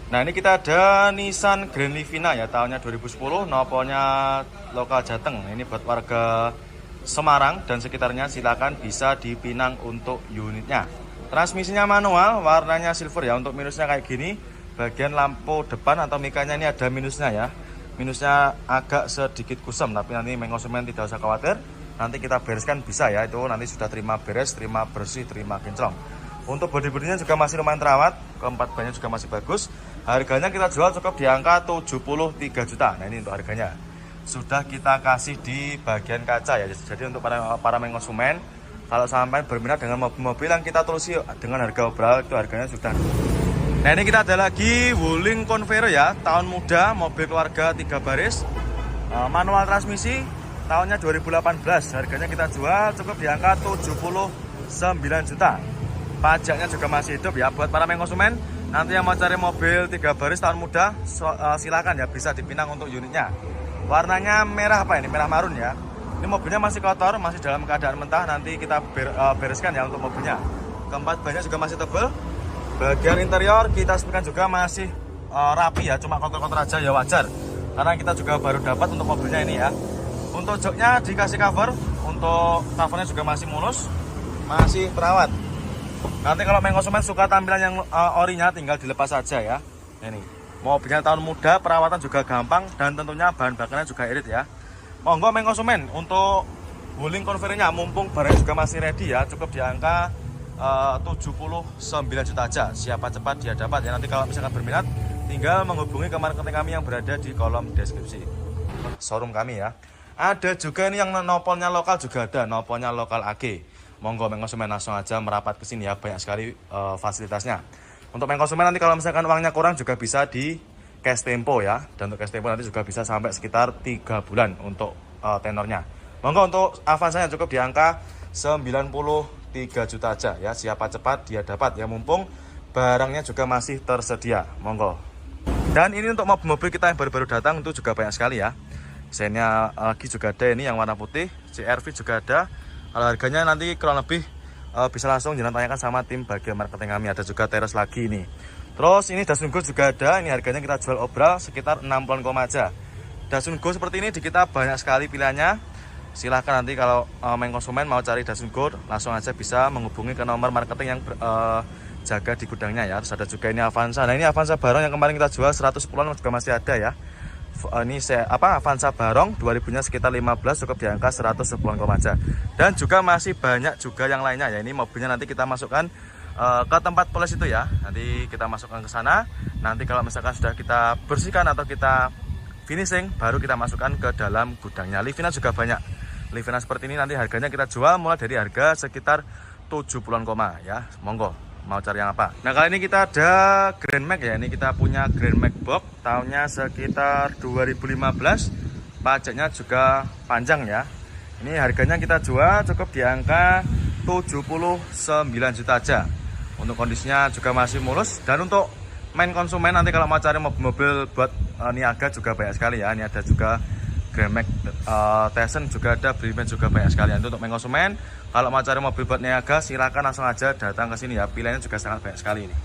Nah, ini kita ada Nissan Grand Livina ya, tahunnya 2010, nopolnya lokal Jateng. Ini buat warga Semarang dan sekitarnya, silakan bisa dipinang untuk unitnya. Transmisinya manual, warnanya silver ya. Untuk minusnya kayak gini, bagian lampu depan atau mikanya ini ada minusnya ya. Minusnya agak sedikit kusam, tapi nanti konsumen tidak usah khawatir. Nanti kita bereskan bisa ya, itu nanti sudah terima beres, terima bersih, terima kinclong. Untuk bodi-bodinya juga masih lumayan terawat, keempat bannya juga masih bagus. Harganya kita jual cukup di angka 73 juta. Nah, ini untuk harganya. Sudah kita kasih di bagian kaca ya. Jadi untuk para konsumen, kalau sampai berminat dengan mobil-mobil yang kita tulis dengan harga obral, itu harganya sudah. Nah, ini kita ada lagi Wuling Convero ya, tahun muda, mobil keluarga 3 baris, manual transmisi, tahunnya 2018. Harganya kita jual cukup di angka 79 juta. Pajaknya juga masih hidup ya. Buat para konsumen nanti yang mau cari mobil 3 baris tahun muda, silakan ya, bisa dipinang untuk unitnya. Warnanya merah apa ini? Merah marun ya. Ini mobilnya masih kotor, masih dalam keadaan mentah. Nanti kita bereskan ya untuk mobilnya. Keempat bannya juga masih tebal. Bagian interior kita sepikan juga masih rapi ya, cuma kotor-kotor aja ya, wajar. Karena kita juga baru dapat untuk mobilnya ini ya. Untuk joknya dikasih cover, untuk covernya juga masih mulus, masih terawat. Nanti kalau konsumen suka tampilan yang orinya, tinggal dilepas saja ya. Ini mobilnya tahun muda, perawatan juga gampang, dan tentunya bahan bakarnya juga irit ya. Monggo konsumen untuk Wuling Convero-nya, mumpung barangnya juga masih ready ya, cukup di angka 79 juta aja. Siapa cepat dia dapat ya. Nanti kalau misalkan berminat, tinggal menghubungi ke marketing kami yang berada di kolom deskripsi showroom kami ya. Ada juga ini yang nopolnya lokal, juga ada nopolnya lokal AG. Monggo konsumen langsung aja merapat ke sini ya, banyak sekali fasilitasnya. Untuk konsumen nanti kalau misalkan uangnya kurang juga bisa di cash tempo ya. Dan untuk cash tempo nanti juga bisa sampai sekitar 3 bulan untuk tenornya. Monggo untuk Avanza yang cukup di angka 93 juta aja ya. Siapa cepat dia dapat ya, mumpung barangnya juga masih tersedia. Monggo. Dan ini untuk mobil-mobil kita yang baru-baru datang itu juga banyak sekali ya. Desainnya lagi juga ada, ini yang warna putih, CR-V juga ada. Kalau harganya nanti kurang lebih bisa langsung jangan tanyakan sama tim bagian marketing kami. Ada juga Teres lagi ini. Terus ini Datsun Go juga ada. Ini harganya kita jual obral sekitar 60 aja. Datsun Go seperti ini di kita banyak sekali pilihannya. Silahkan nanti kalau konsumen mau cari Datsun Go, langsung aja bisa menghubungi ke nomor marketing yang jaga di gudangnya ya. Terus ada juga ini Avanza. Nah, ini Avanza Barong yang kemarin kita jual 110-an juga masih ada ya. Ini Avanza Barong 2000-nya sekitar 15, cukup di angka 110 aja. Dan juga masih banyak juga yang lainnya ya. Ini mobilnya nanti kita masukkan ke tempat polis itu ya. Nanti kita masukkan ke sana. Nanti kalau misalkan sudah kita bersihkan atau kita finishing, baru kita masukkan ke dalam gudangnya. Livina juga banyak. Livina seperti ini nanti harganya kita jual mulai dari harga sekitar 70-an ya. Monggo mau cari yang apa. Nah, kali ini kita ada Grand Max ya. Ini kita punya Grand Max Box, tahunnya sekitar 2015. Pajaknya juga panjang ya. Ini harganya kita jual cukup di angka 79 juta aja. Untuk kondisinya juga masih mulus. Dan untuk konsumen nanti kalau mau cari mobil-mobil buat niaga juga banyak sekali ya. Ini ada juga Grand Max Tizen juga ada, Brilliant juga banyak sekali. Untuk konsumen kalau mau cari mobil buat niaga, silakan langsung aja datang ke sini ya. Pilihannya juga sangat banyak sekali ini.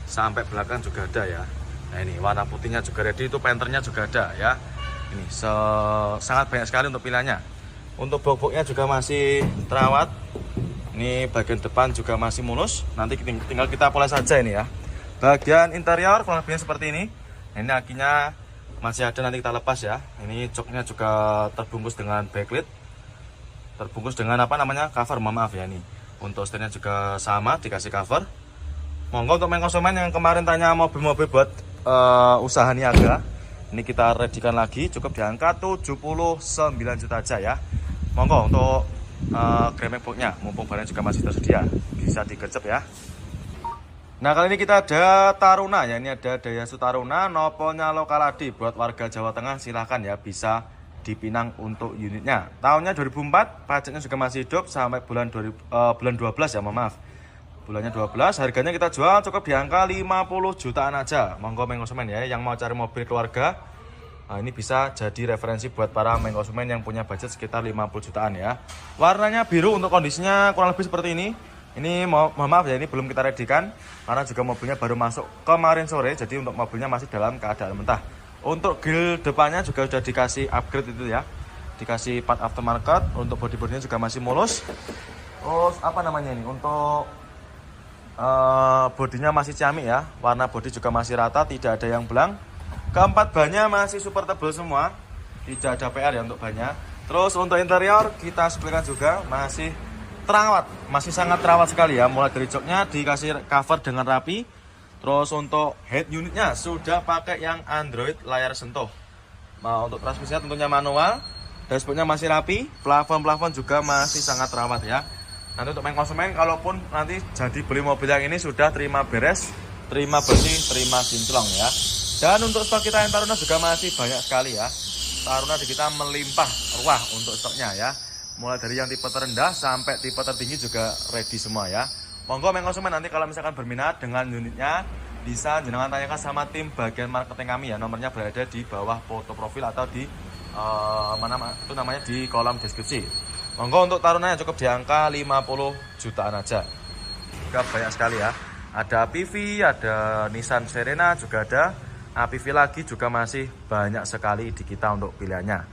Sampai belakang juga ada ya. Nah, ini warna putihnya juga ready, itu penternya juga ada ya. Ini sangat banyak sekali untuk pilihannya. Untuk box-boxnya juga masih terawat. Ini bagian depan juga masih mulus. Nanti tinggal kita poles saja ini ya. Bagian interior kurang lebihnya seperti ini. Ini akinya masih ada, nanti kita lepas ya. Ini joknya juga terbungkus dengan backlit, terbungkus dengan cover, maaf ya. Ini untuk setirnya juga sama, dikasih cover. Monggo untuk konsumen yang kemarin tanya mobil-mobil buat usaha niaga, ini kita readykan lagi cukup di angka 79 juta aja ya. Monggo untuk Grand Max Box-nya, mumpung barang juga masih tersedia, bisa digercep ya. Nah, kali ini kita ada Taruna ya. Ini ada Daihatsu Taruna, nopolnya lokal Adi. Buat warga Jawa Tengah silahkan ya, bisa dipinang untuk unitnya. Tahunnya 2004, pajaknya juga masih hidup sampai bulan 12 ya, maaf. Bulannya 12, harganya kita jual cukup di angka 50 jutaan aja. Monggo konsumen ya, yang mau cari mobil keluarga, nah, ini bisa jadi referensi buat para konsumen yang punya budget sekitar 50 jutaan ya. Warnanya biru, untuk kondisinya kurang lebih seperti ini. Ini mohon maaf ya, ini belum kita readykan karena juga mobilnya baru masuk kemarin sore, jadi untuk mobilnya masih dalam keadaan mentah. Untuk grill depannya juga sudah dikasih upgrade itu ya, dikasih part aftermarket. Untuk body-bodinya juga masih mulus. Terus apa namanya ini, untuk bodinya masih ciamik ya, warna bodi juga masih rata, tidak ada yang belang. Keempat bannya masih super tebal semua, tidak ada PR ya untuk bannya. Terus untuk interior kita sebutkan juga masih terawat, masih sangat terawat sekali ya. Mulai dari joknya dikasih cover dengan rapi. Terus untuk head unitnya sudah pakai yang Android layar sentuh. Nah, untuk transmisinya tentunya manual. Dashboardnya masih rapi, plafon juga masih sangat terawat ya. Nanti untuk main konsumen, kalaupun nanti jadi beli mobil yang ini sudah terima beres, terima bersih, terima kinclong ya. Dan untuk stok kita yang Taruna juga masih banyak sekali ya. Taruna di kita melimpah ruah untuk stoknya ya. Mulai dari yang tipe terendah sampai tipe tertinggi juga ready semua ya. Monggo main konsumen, nanti kalau misalkan berminat dengan unitnya bisa jenengan tanyakan sama tim bagian marketing kami ya. Nomornya berada di bawah foto profil atau di itu namanya di kolom deskripsi. Monggo untuk Taruna yang cukup di angka 50 jutaan aja. Juga banyak sekali ya. Ada PV, ada Nissan Serena juga ada. APV lagi juga masih banyak sekali di kita untuk pilihannya.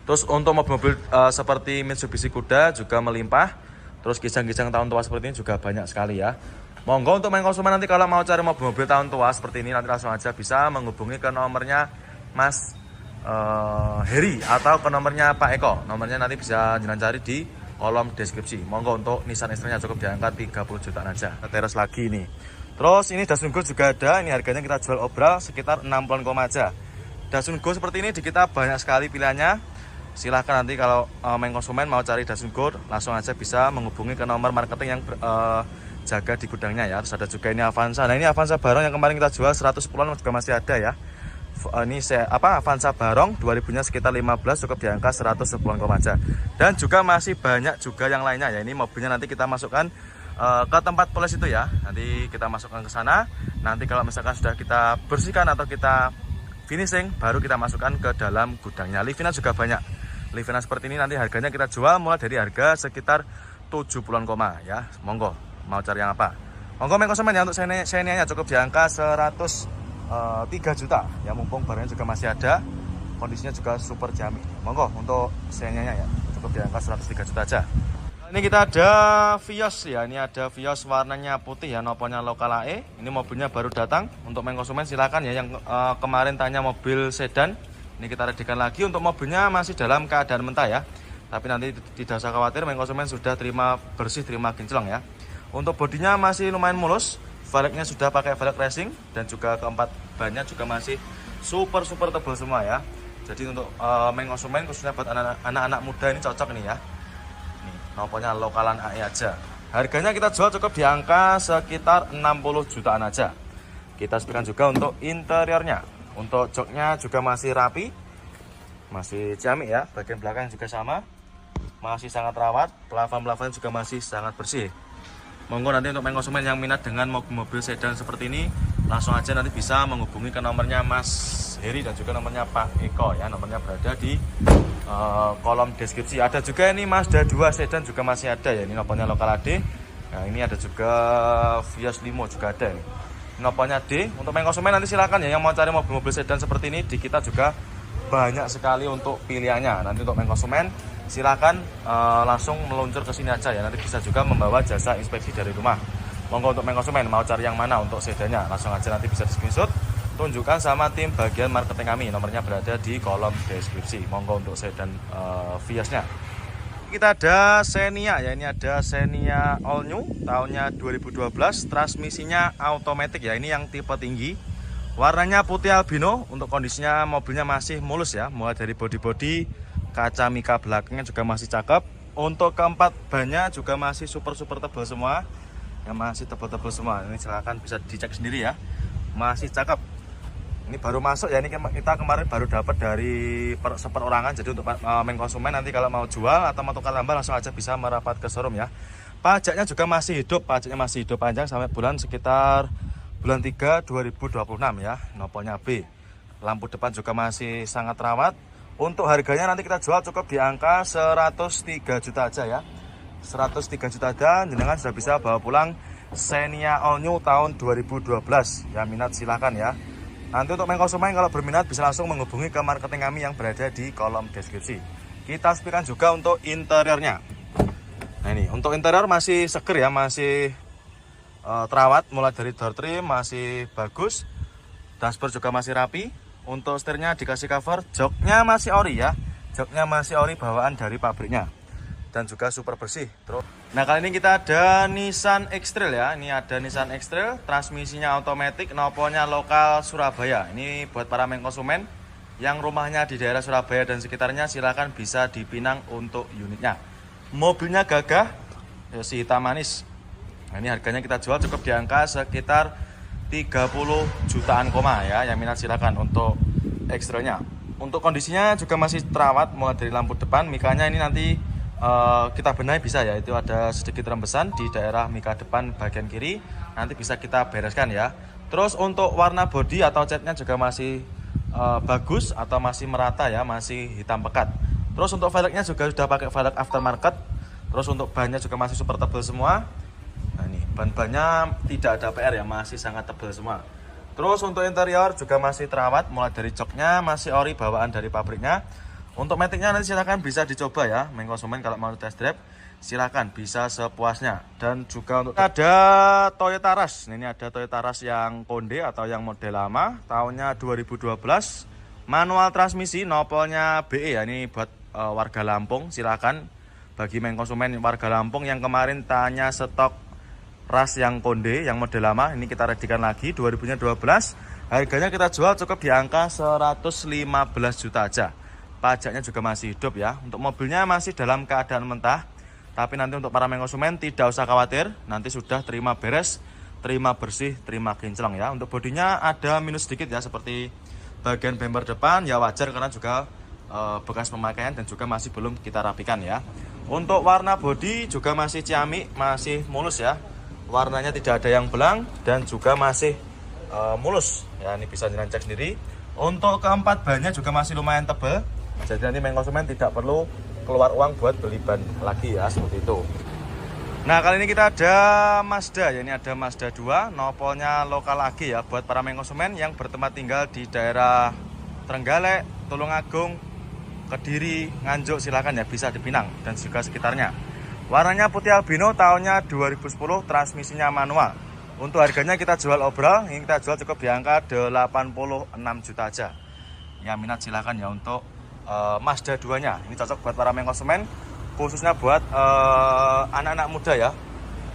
Terus untuk mobil-mobil seperti Mitsubishi Kuda juga melimpah. Terus kijang-kijang tahun tua seperti ini juga banyak sekali ya. Monggo untuk main konsumen, nanti kalau mau cari mobil-mobil tahun tua seperti ini nanti langsung aja bisa menghubungi ke nomornya Mas Heri atau ke nomornya Pak Eko. Nomornya nanti bisa jangan cari di kolom deskripsi. Monggo untuk Nissan X-Trail cukup diangkat 30 jutaan aja. Teres lagi ini. Terus ini Dasun Go juga ada. Ini harganya kita jual obral sekitar 60 aja. Dasun Go seperti ini di kita banyak sekali pilihannya. Silahkan nanti kalau main konsumen mau cari Dasun Go langsung aja bisa menghubungi ke nomor marketing yang jaga di gudangnya ya. Terus ada juga ini Avanza. Nah ini Avanza Barong yang kemarin kita jual 110-an juga masih ada ya. Ini Avanza Barong 2000-nya sekitar 15, cukup di angka 110 aja. Dan juga masih banyak juga yang lainnya ya. Ini mobilnya nanti kita masukkan ke tempat polis itu ya. Nanti kita masukkan ke sana. Nanti kalau misalkan sudah kita bersihkan atau kita finishing, baru kita masukkan ke dalam gudangnya. Livina juga banyak. Livina seperti ini nanti harganya kita jual mulai dari harga sekitar 70-an ya. Monggo mau cari yang apa. Monggo main konsumen ya, untuk Xenia-nya cukup di angka 3 juta ya, mumpung barangnya juga masih ada, kondisinya juga super jamin. Monggo untuk Xenia-nya ya, cukup di angka 103 juta aja. Ini kita ada Vios ya, ini ada Vios warnanya putih ya, noponya lokal AE. Ini mobilnya baru datang. Untuk main konsumen silakan ya, yang kemarin tanya mobil sedan, ini kita readykan lagi. Untuk mobilnya masih dalam keadaan mentah ya, tapi nanti tidak usah khawatir, main konsumen sudah terima bersih, terima kinclong ya. Untuk bodinya masih lumayan mulus. Velgnya sudah pakai velg racing dan juga keempat bannya juga masih super tebal semua ya. Jadi untuk main konsumen khususnya buat anak-anak muda ini cocok nih ya. Nih, noponya lokalan AE aja. Harganya kita jual cukup di angka sekitar 60 jutaan aja. Kita sebutkan juga untuk interiornya. Untuk joknya juga masih rapi, masih ciamik ya. Bagian belakang juga sama, masih sangat rawat. Plafon juga masih sangat bersih. Monggo nanti untuk main konsumen yang minat dengan mobil sedan seperti ini, langsung aja nanti bisa menghubungi ke nomornya Mas Heri dan juga nomornya Pak Eko ya. Nomornya berada di kolom deskripsi. Ada juga ini Mazda 2 sedan juga masih ada ya. Ini nomornya lokal AD. Nah ini ada juga Vios Limo juga ada nih. Nomornya D. Untuk main konsumen nanti silakan ya, yang mau cari mobil-mobil sedan seperti ini di kita juga banyak sekali untuk pilihannya. Nanti untuk main konsumen silakan langsung meluncur ke sini aja ya. Nanti bisa juga membawa jasa inspeksi dari rumah. Monggo untuk main konsumen mau cari yang mana untuk sedannya, langsung aja nanti bisa di screenshot, tunjukkan sama tim bagian marketing kami. Nomornya berada di kolom deskripsi. Monggo untuk sedan Viosnya. Kita ada Xenia ya, ini ada Xenia all new tahunnya 2012, transmisinya automatic ya. Ini yang tipe tinggi, warnanya putih albino. Untuk kondisinya mobilnya masih mulus ya, mulai dari bodi, kaca mika belakangnya juga masih cakep. Untuk keempat bannya juga masih super tebal semua, yang masih tebal semua. Ini silahkan bisa dicek sendiri ya, masih cakep. Ini baru masuk ya, ini kita kemarin baru dapat dari seperorangan. Jadi untuk main konsumen nanti kalau mau jual atau mau tukar tambah langsung aja bisa merapat ke showroom ya. Pajaknya juga masih hidup, panjang sampai sekitar bulan 3 2026 ya. Noponya B. Lampu depan juga masih sangat rawat. Untuk harganya nanti kita jual cukup di angka 103 juta aja ya. 103 juta ada, jenengan sudah bisa bawa pulang Xenia All New tahun 2012. Ya minat silakan ya. Nanti untuk konsumen kalau berminat bisa langsung menghubungi ke marketing kami yang berada di kolom deskripsi. Kita spikan juga untuk interiornya. Nah ini untuk interior masih seger ya, masih terawat, mulai dari door trim masih bagus. Dashboard juga masih rapi. Untuk setirnya dikasih cover, joknya masih ori ya. Joknya masih ori bawaan dari pabriknya. Dan juga super bersih. Nah kali ini kita ada Nissan X-Trail ya. Ini ada Nissan X-Trail, transmisinya otomatis, nopolnya lokal Surabaya. Ini buat para konsumen yang rumahnya di daerah Surabaya dan sekitarnya, silahkan bisa dipinang untuk unitnya. Mobilnya gagah, si hitam manis. Nah, ini harganya kita jual cukup di angka sekitar 30 jutaan koma ya. Yang minat silahkan untuk X-Trailnya. Untuk kondisinya juga masih terawat, mulai dari lampu depan, mikanya ini nanti kita benahi bisa ya, itu ada sedikit rembesan di daerah mika depan bagian kiri, nanti bisa kita bereskan ya. Terus untuk warna bodi atau catnya juga masih bagus atau masih merata ya, masih hitam pekat. Terus untuk velgnya juga sudah pakai velg aftermarket. Terus untuk bannya juga masih super tebal semua. Nah ini ban-bannya tidak ada PR ya, masih sangat tebal semua. Terus untuk interior juga masih terawat, mulai dari joknya masih ori bawaan dari pabriknya. Untuk maticnya nanti silahkan bisa dicoba ya, konsumen kalau mau test drive silahkan bisa sepuasnya. Dan juga untuk ada Toyota Rush. Ini ada Toyota Rush yang konde atau yang model lama, tahunnya 2012, manual transmisi, nopolnya BE ya. Ini buat warga Lampung, silahkan bagi konsumen warga Lampung yang kemarin tanya stok Rush yang konde yang model lama, ini kita readikan lagi 2012. Harganya kita jual cukup di angka 115 juta aja. Pajaknya juga masih hidup ya. Untuk mobilnya masih dalam keadaan mentah. Tapi nanti untuk para konsumen tidak usah khawatir. Nanti sudah terima beres, terima bersih, terima kinclong ya. Untuk bodinya ada minus sedikit ya. Seperti bagian bumper depan ya wajar karena juga bekas pemakaian dan juga masih belum kita rapikan ya. Untuk warna bodi juga masih ciamik, masih mulus ya. Warnanya tidak ada yang belang dan juga masih mulus. Ya ini bisa jenengan cek sendiri. Untuk keempat bannya juga masih lumayan tebal. Jadi nanti konsumen tidak perlu keluar uang buat beli ban lagi ya, seperti itu. Nah kali ini kita ada Mazda ya, ini ada Mazda 2, nopolnya lokal lagi ya, buat para konsumen yang bertempat tinggal di daerah Trenggalek, Tulungagung, Kediri, Nganjuk, silahkan ya bisa dipinang dan juga sekitarnya. Warnanya putih albino, tahunnya 2010, transmisinya manual. Untuk harganya kita jual obral, ini kita jual cukup di angka 86 juta aja. Ya minat silahkan ya untuk Mazda 2-nya. Ini cocok buat para konsumen, khususnya buat anak-anak muda ya.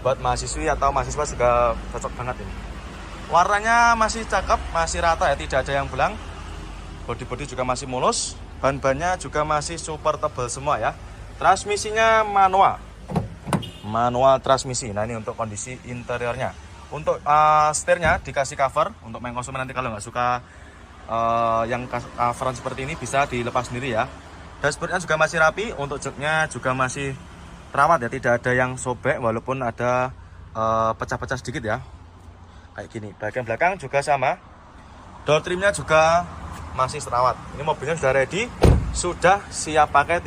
Buat mahasiswi atau mahasiswa juga cocok banget ini. Warnanya masih cakep, masih rata ya, tidak ada yang belang. Bodi-bodi juga masih mulus, ban-bannya juga masih super tebal semua ya. Transmisinya manual. Manual transmisi. Nah ini untuk kondisi interiornya. Untuk setirnya dikasih cover. Untuk konsumen nanti kalau nggak suka yang coveran seperti ini bisa dilepas sendiri ya. Dashboardnya juga masih rapi. Untuk joknya juga masih terawat ya, tidak ada yang sobek walaupun ada pecah-pecah sedikit ya, kayak gini. Bagian belakang juga sama, door trimnya juga masih terawat. Ini mobilnya sudah ready, sudah siap pakai.